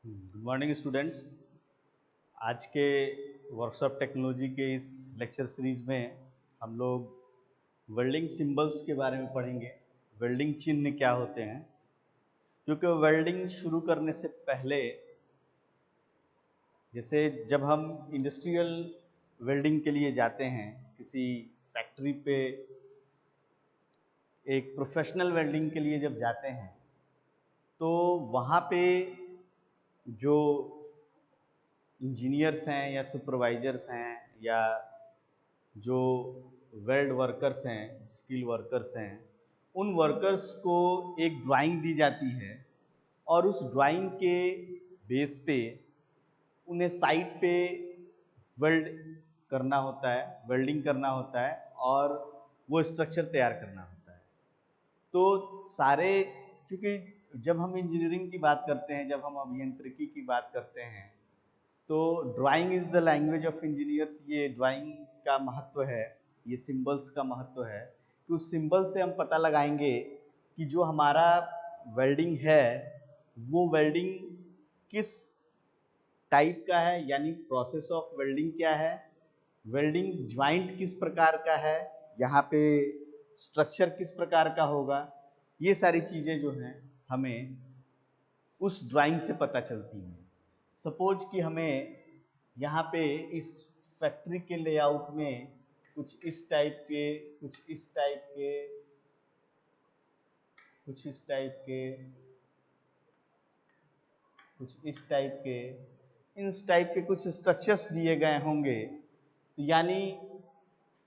Good morning students. आज के workshop technology के इस लेक्चर सीरीज में हम लोग वेल्डिंग सिंबल्स के बारे में पढ़ेंगे। वेल्डिंग चिन्ह क्या होते हैं, क्योंकि वेल्डिंग शुरू करने से पहले, जैसे जब हम इंडस्ट्रियल वेल्डिंग के लिए जाते हैं किसी फैक्ट्री पे, एक प्रोफेशनल वेल्डिंग के लिए जब जाते हैं तो वहाँ पे जो इंजीनियर्स हैं या सुपरवाइजर्स हैं या जो वेल्ड वर्कर्स हैं, स्किल वर्कर्स हैं, उन वर्कर्स को एक ड्राइंग दी जाती है और उस ड्राइंग के बेस पे उन्हें साइट पे वेल्ड करना होता है, वेल्डिंग करना होता है और वो स्ट्रक्चर तैयार करना होता है। तो सारे, क्योंकि जब हम इंजीनियरिंग की बात करते हैं, जब हम अभियांत्रिकी की बात करते हैं, तो drawing is the language of engineers. ये ड्राइंग का महत्व है, ये सिंबल्स का महत्व है कि उस सिंबल से हम पता लगाएंगे कि जो हमारा वेल्डिंग है वो वेल्डिंग किस टाइप का है, यानी प्रोसेस ऑफ वेल्डिंग क्या है, वेल्डिंग ज्वाइंट किस प्रकार का है, यहाँ पे स्ट्रक्चर किस प्रकार का होगा। ये सारी चीज़ें जो हैं हमें उस ड्राइंग से पता चलती हैं। सपोज कि हमें यहाँ पे इस फैक्ट्री के लेआउट में कुछ इस टाइप के, कुछ इस टाइप के, कुछ इस टाइप के, कुछ इस टाइप के, इन टाइप के कुछ स्ट्रक्चर्स दिए गए होंगे। तो यानी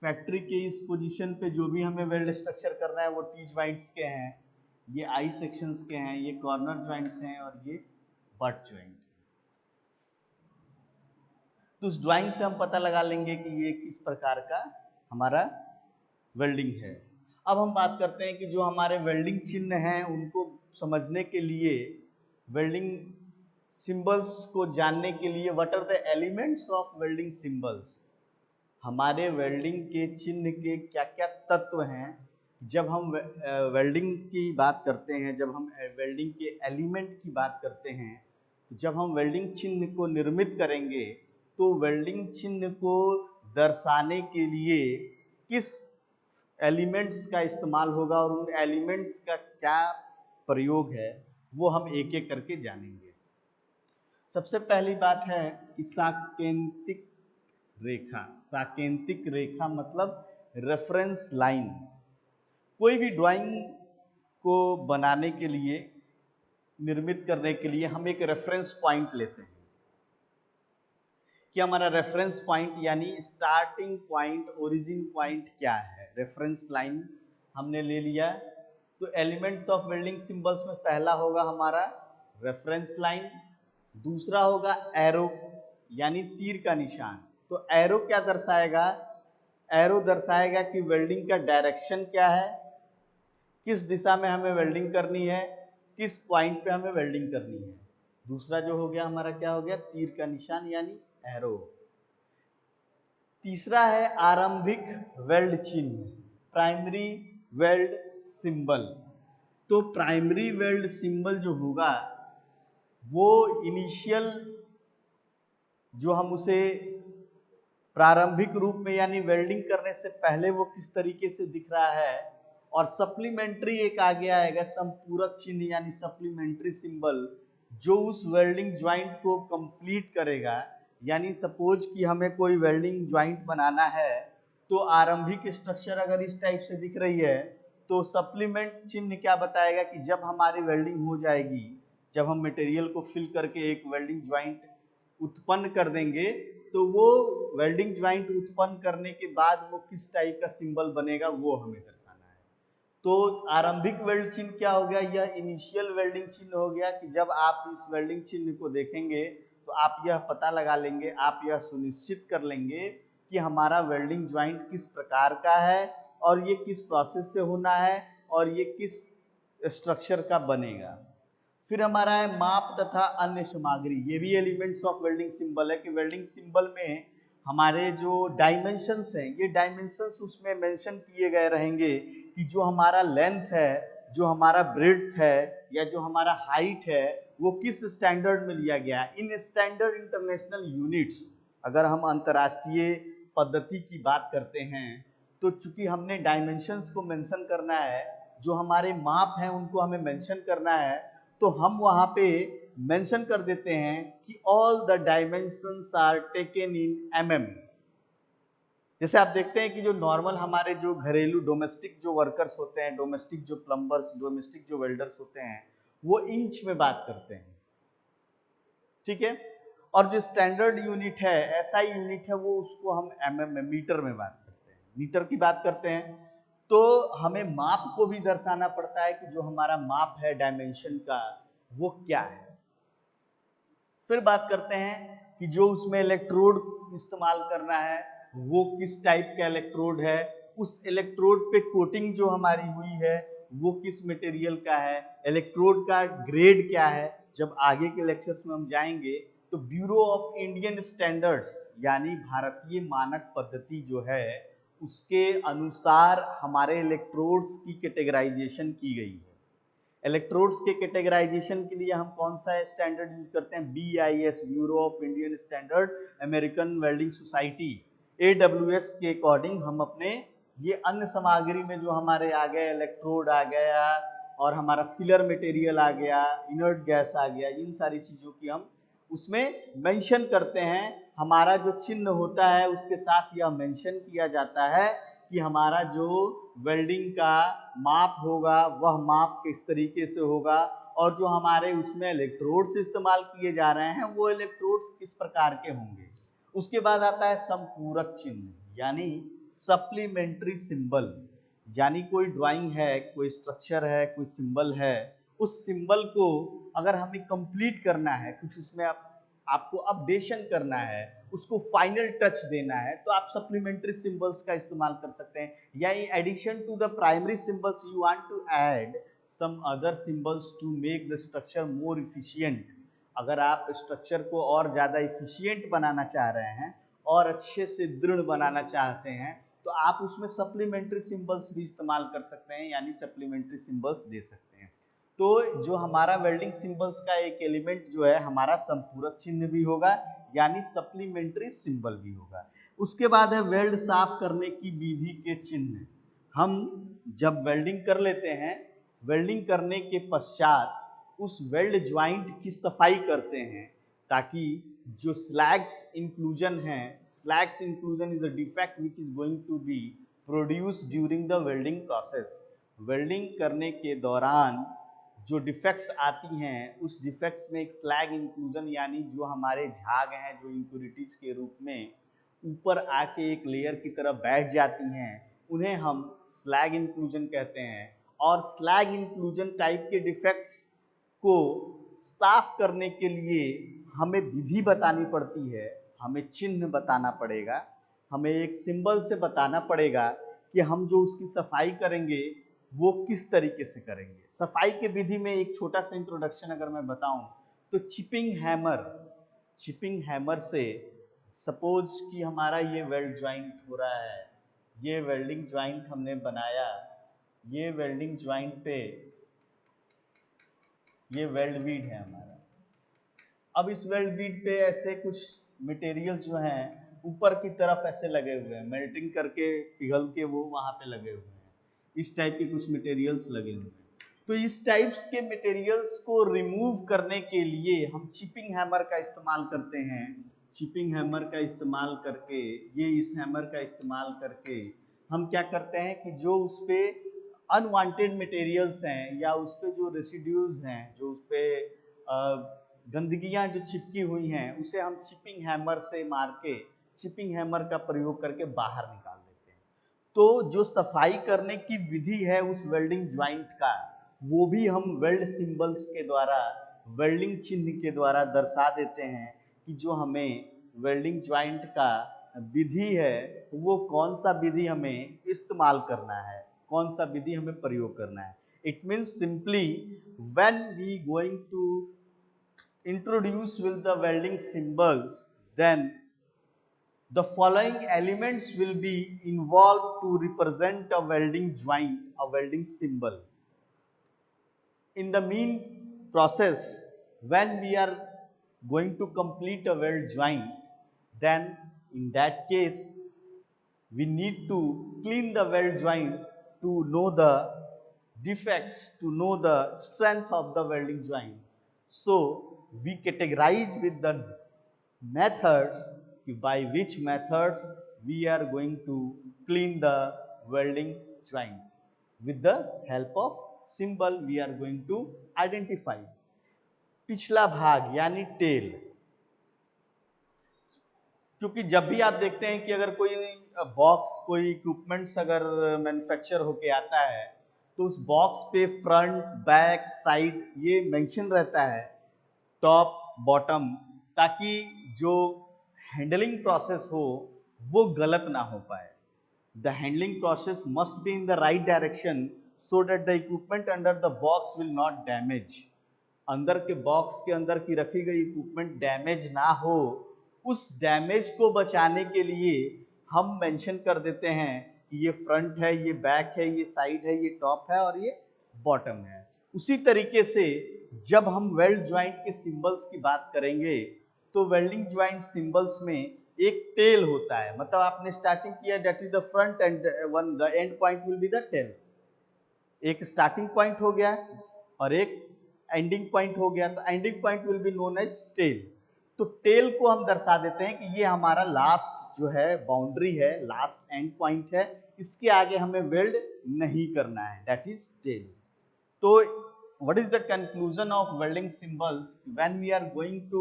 फैक्ट्री के इस पोजीशन पे जो भी हमें वेल्ड स्ट्रक्चर करना है वो टी ज्वाइंट्स के हैं, ये आई सेक्शंस के हैं, ये कॉर्नर ज्वाइंट्स हैं और ये बट ज्वाइंट। तो उस ड्राइंग से हम पता लगा लेंगे कि ये किस प्रकार का हमारा वेल्डिंग है। अब हम बात करते हैं कि जो हमारे वेल्डिंग चिन्ह हैं उनको समझने के लिए, वेल्डिंग सिंबल्स को जानने के लिए, what are the elements of welding symbols, हमारे वेल्डिंग के चिन्ह के क्या क्या तत्व हैं। जब हम वेल्डिंग की बात करते हैं, जब हम वेल्डिंग के एलिमेंट की बात करते हैं, तो जब हम वेल्डिंग चिन्ह को निर्मित करेंगे तो वेल्डिंग चिन्ह को दर्शाने के लिए किस एलिमेंट्स का इस्तेमाल होगा और उन एलिमेंट्स का क्या प्रयोग है वो हम एक एक करके जानेंगे। सबसे पहली बात है कि साकेंतिक रेखा। साकेंतिक रेखा मतलब रेफरेंस लाइन। कोई भी ड्राइंग को बनाने के लिए, निर्मित करने के लिए हम एक रेफरेंस पॉइंट लेते हैं कि हमारा रेफरेंस पॉइंट यानी स्टार्टिंग पॉइंट, ओरिजिन पॉइंट क्या है। रेफरेंस लाइन हमने ले लिया। तो एलिमेंट्स ऑफ वेल्डिंग सिंबल्स में पहला होगा हमारा रेफरेंस लाइन, दूसरा होगा एरो यानी तीर का निशान। तो एरो क्या दर्शाएगा? एरो दर्शाएगा कि वेल्डिंग का डायरेक्शन क्या है, किस दिशा में हमें वेल्डिंग करनी है, किस पॉइंट पे हमें वेल्डिंग करनी है। दूसरा जो हो गया हमारा क्या हो गया? तीर का निशान यानी एरो। तीसरा है आरंभिक वेल्ड चिन्ह, प्राइमरी वेल्ड सिंबल। तो प्राइमरी वेल्ड सिंबल जो होगा वो इनिशियल, जो हम उसे प्रारंभिक रूप में यानी वेल्डिंग करने से पहले वो किस तरीके से दिख रहा है, और सप्लीमेंट्री एक आगे आएगा संपूरक चिन्ह यानी सप्लीमेंट्री सिंबल, जो उस वेल्डिंग ज्वाइंट को कंप्लीट करेगा। यानी सपोज कि हमें कोई वेल्डिंग ज्वाइंट बनाना है तो आरंभिक स्ट्रक्चर अगर इस टाइप से दिख रही है तो सप्लीमेंट चिन्ह क्या बताएगा कि जब हमारी वेल्डिंग हो जाएगी, जब हम मटेरियल को फिल करके एक वेल्डिंग ज्वाइंट उत्पन्न कर देंगे, तो वो वेल्डिंग ज्वाइंट उत्पन्न करने के बाद वो किस टाइप का सिंबल बनेगा वो हमें दर्शाना है। तो आरंभिक वेल्ड चिन्ह क्या हो गया? यह इनिशियल वेल्डिंग चिन्ह हो गया कि जब आप इस वेल्डिंग चिन्ह को देखेंगे तो आप यह पता लगा लेंगे, आप यह सुनिश्चित कर लेंगे कि हमारा वेल्डिंग ज्वाइंट किस प्रकार का है और ये किस प्रोसेस से होना है और ये किस स्ट्रक्चर का बनेगा। फिर हमारा है माप तथा अन्य सामग्री। ये भी एलिमेंट्स ऑफ वेल्डिंग सिंबल है कि वेल्डिंग सिंबल में हमारे जो डायमेंशंस हैं, ये डायमेंशंस उसमें मेंशन किए गए रहेंगे कि जो हमारा लेंथ है, जो हमारा ब्रेड्थ है या जो हमारा हाइट है, वो किस स्टैंडर्ड में लिया गया है, इन स्टैंडर्ड इंटरनेशनल यूनिट्स। अगर हम अंतर्राष्ट्रीय पद्धति की बात करते हैं तो चूंकि हमने डायमेंशंस को मेंशन करना है, जो हमारे माप हैं उनको हमें मेंशन करना है, तो हम वहां पे मेंशन कर देते हैं कि all the dimensions are taken in mm। जैसे आप देखते हैं कि जो नॉर्मल हमारे जो घरेलू डोमेस्टिक जो वर्कर्स होते हैं, डोमेस्टिक जो प्लम्बर्स, डोमेस्टिक जो वेल्डर्स होते हैं, वो इंच में बात करते हैं, ठीक है। और जो स्टैंडर्ड यूनिट है, एसआई यूनिट है, वो उसको हम mm में, मीटर में बात करते हैं, मीटर की बात करते हैं। तो हमें माप को भी दर्शाना पड़ता है कि जो हमारा माप है डायमेंशन का वो क्या है। फिर बात करते हैं कि जो उसमें इलेक्ट्रोड इस्तेमाल करना है वो किस टाइप का इलेक्ट्रोड है, उस इलेक्ट्रोड पे कोटिंग जो हमारी हुई है वो किस मटेरियल का है, इलेक्ट्रोड का ग्रेड क्या है। जब आगे के लेक्चर्स में हम जाएंगे तो ब्यूरो ऑफ इंडियन स्टैंडर्ड्स यानी भारतीय मानक पद्धति जो है उसके अनुसार हमारे इलेक्ट्रोड्स की कैटेगराइजेशन की गई है। इलेक्ट्रोड्स के कैटेगराइजेशन के लिए हम कौन सा स्टैंडर्ड यूज करते हैं, BIS, bureau of Indian standard, American welding society, AWS के अकॉर्डिंग हम अपने ये अन्य सामग्री में जो हमारे आ गए, इलेक्ट्रोड आ गया और हमारा फिलर मटेरियल आ गया, इनर्ट गैस आ गया, इन सारी चीजों की हम उसमें मेंशन करते हैं। हमारा जो चिन्ह होता है उसके साथ यह मेंशन किया जाता है कि हमारा जो वेल्डिंग का माप होगा वह माप किस तरीके से होगा, और जो हमारे उसमें इलेक्ट्रोड्स इस्तेमाल किए जा रहे हैं वो इलेक्ट्रोड्स किस प्रकार के होंगे। उसके बाद आता है संपूरक चिन्ह यानी सप्लीमेंट्री सिंबल, यानी कोई ड्राइंग है, कोई स्ट्रक्चर है, कोई सिंबल है, उस सिंबल को अगर हमें कंप्लीट करना है, कुछ उसमें आपको अपडेशन करना है, उसको फाइनल टच देना है, तो आप सप्लीमेंट्री सिंबल्स का इस्तेमाल कर सकते हैं। या in addition to the primary symbols you want to add some other symbols to make the structure more efficient. अगर आप स्ट्रक्चर को और ज्यादा इफिशिएंट बनाना चाह रहे हैं और अच्छे से दृढ़ बनाना चाहते हैं तो आप उसमें सप्लीमेंट्री सिंबल्स भी इस्तेमाल कर सकते हैं, यानी सप्लीमेंट्री सिंबल्स दे सकते हैं। तो जो हमारा वेल्डिंग सिंबल्स का एक एलिमेंट जो है हमारा संपूरक चिन्ह भी होगा यानी सप्लीमेंट्री सिंबल भी होगा। उसके बाद है वेल्ड साफ करने की विधि के चिन्ह। हम जब वेल्डिंग कर लेते हैं, वेल्डिंग करने के पश्चात उस वेल्ड ज्वाइंट की सफाई करते हैं ताकि जो स्लैग्स इंक्लूजन है, slags inclusion is a defect which is going to be produced during the welding process. Welding करने के दौरान जो डिफेक्ट्स आती हैं उस डिफेक्ट्स में एक स्लैग इंक्लूजन यानी जो हमारे झाग हैं, जो इम्प्योरिटीज के रूप में ऊपर आके एक लेयर की तरह बैठ जाती हैं, उन्हें हम स्लैग इंक्लूजन कहते हैं। और स्लैग इंक्लूजन टाइप के डिफेक्ट्स को साफ करने के लिए हमें विधि बतानी पड़ती है, हमें चिन्ह बताना पड़ेगा, हमें एक सिंबल से बताना पड़ेगा कि हम जो उसकी सफाई करेंगे वो किस तरीके से करेंगे। सफाई के विधि में एक छोटा सा इंट्रोडक्शन अगर मैं बताऊं तो चिपिंग हैमर से सपोज कि हमारा ये वेल्ड ज्वाइंट हो रहा है, ये वेल्डिंग ज्वाइंट हमने बनाया, ये वेल्डिंग ज्वाइंट पे ये वेल्ड बीड है हमारा। अब इस वेल्ड बीड पे ऐसे कुछ मटेरियल्स जो हैं ऊपर की तरफ ऐसे लगे हुए हैं, मेल्टिंग करके पिघल के वो वहां पे लगे हुए हैं, इस टाइप के कुछ मटेरियल्स लगे हुए हैं। तो इस टाइप्स के मटेरियल्स को रिमूव करने के लिए हम चिपिंग हैमर का इस्तेमाल करते हैं। चिपिंग हैमर का इस्तेमाल करके, ये इस हैमर का इस्तेमाल करके हम क्या करते हैं कि जो उस पे अनवांटेड मटेरियल्स हैं या उस पे जो रेसिड्यूज हैं, जो उस पे गंदगियां जो चिपकी हुई हैं, उसे हम चिपिंग हैमर से मार के, चिपिंग हैमर का प्रयोग करके बाहर निकाल देते हैं। तो जो सफाई करने की विधि है उस वेल्डिंग ज्वाइंट का, वो भी हम वेल्ड सिंबल्स के द्वारा, वेल्डिंग चिन्ह के द्वारा दर्शा देते हैं कि जो हमें वेल्डिंग ज्वाइंट का विधि है वो कौन सा विधि हमें इस्तेमाल करना है, कौन सा विधि हमें प्रयोग करना है। It means simply when we going to introduce with the welding symbols, then the following elements will be involved to represent a welding joint, a welding symbol. In the mean process, when we are going to complete a weld joint, then in that case we need to clean the weld joint to know the defects, to know the strength of the welding joint. So we categorize with the methods, by which methods we are going to clean the welding joint. With the help of symbol we are going to identify. पिछला भाग यानी tell, क्योंकि जब भी आप देखते हैं कि अगर कोई बॉक्स, कोई इक्विपमेंट्स अगर मैन्युफैक्चर होके आता है तो उस बॉक्स पे फ्रंट, बैक, साइड ये मेंशन रहता है, टॉप, बॉटम, ताकि जो हैंडलिंग प्रोसेस हो वो गलत ना हो पाए. The handling process must be in the right direction so that the equipment under the box will not damage. अंदर के बॉक्स के अंदर की रखी गई इक्विपमेंट डैमेज ना हो, उस डैमेज को बचाने के लिए हम मेंशन कर देते हैं कि ये फ्रंट है, ये बैक है, ये साइड है, ये टॉप है और ये बॉटम है. उसी तरीके से जब हम वेल्ड ज्वाइंट के सिंबल्स की बात करेंगे तो वेल्डिंग ज्वाइंट सिंबल्स में एक टेल होता है. मतलब आपने स्टार्टिंग किया, that is the front end one, the end point will be the tail. एक स्टार्टिंग पॉइंट हो गया और एक एंडिंग पॉइंट हो गया, तो ending point will be known as tail. तो टेल को हम दर्शा देते हैं कि ये हमारा लास्ट जो है बाउंड्री है, लास्ट एंड पॉइंट है, इसके आगे हमें वेल्ड नहीं करना है, दैट इज टेल. तो what is the conclusion of welding symbols when we are going to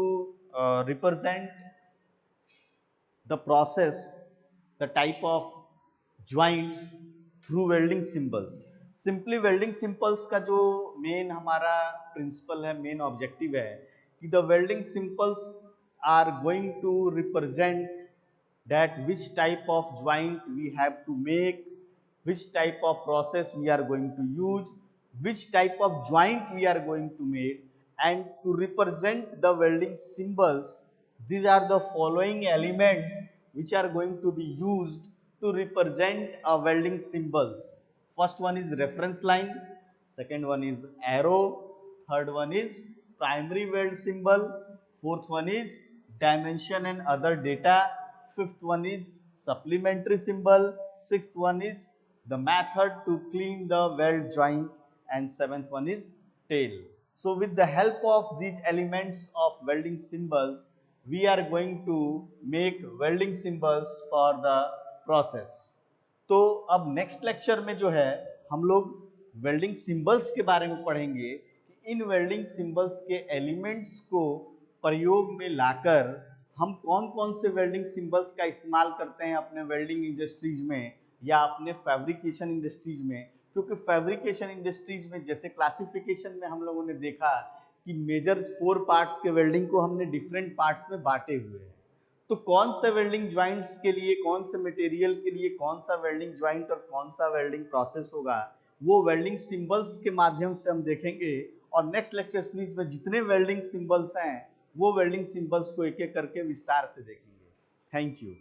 represent the process, the type of joints through welding symbols? Simply welding symbols का जो मेन हमारा प्रिंसिपल है, main objective है कि the welding symbols are going to represent that which type of joint we have to make, which type of process we are going to use, which type of joint we are going to make. And to represent the welding symbols, these are the following elements which are going to be used to represent a welding symbols. First one is reference line, second one is arrow, third one is primary weld symbol, fourth one is dimension and other data, fifth one is supplementary symbol, sixth one is the method to clean the weld joint, and seventh one is tail. So with the help of these elements of welding symbols, we are going to make welding symbols for the process. तो अब next lecture में जो है हम लोग welding symbols के बारे में पढ़ेंगे कि इन वेल्डिंग सिंबल्स के एलिमेंट्स को प्रयोग में लाकर हम कौन कौन से वेल्डिंग सिंबल्स का इस्तेमाल करते हैं अपने वेल्डिंग इंडस्ट्रीज में या अपने फैब्रिकेशन इंडस्ट्रीज में. क्योंकि फैब्रिकेशन इंडस्ट्रीज में जैसे क्लासिफिकेशन में हम लोगों ने देखा कि मेजर 4 पार्ट्स के वेल्डिंग को हमने डिफरेंट पार्ट्स में बांटे हुए हैं. तो कौन सा वेल्डिंग ज्वाइंट्स के लिए, कौन से मटेरियल के लिए कौन सा वेल्डिंग ज्वाइंट और कौन सा वेल्डिंग प्रोसेस होगा, वो वेल्डिंग सिंबल्स के माध्यम से हम देखेंगे. और नेक्स्ट लेक्चर सीरीज में जितने वेल्डिंग सिंबल्स हैं वो वेल्डिंग सिंबल्स को एक एक करके विस्तार से देखेंगे. Thank you.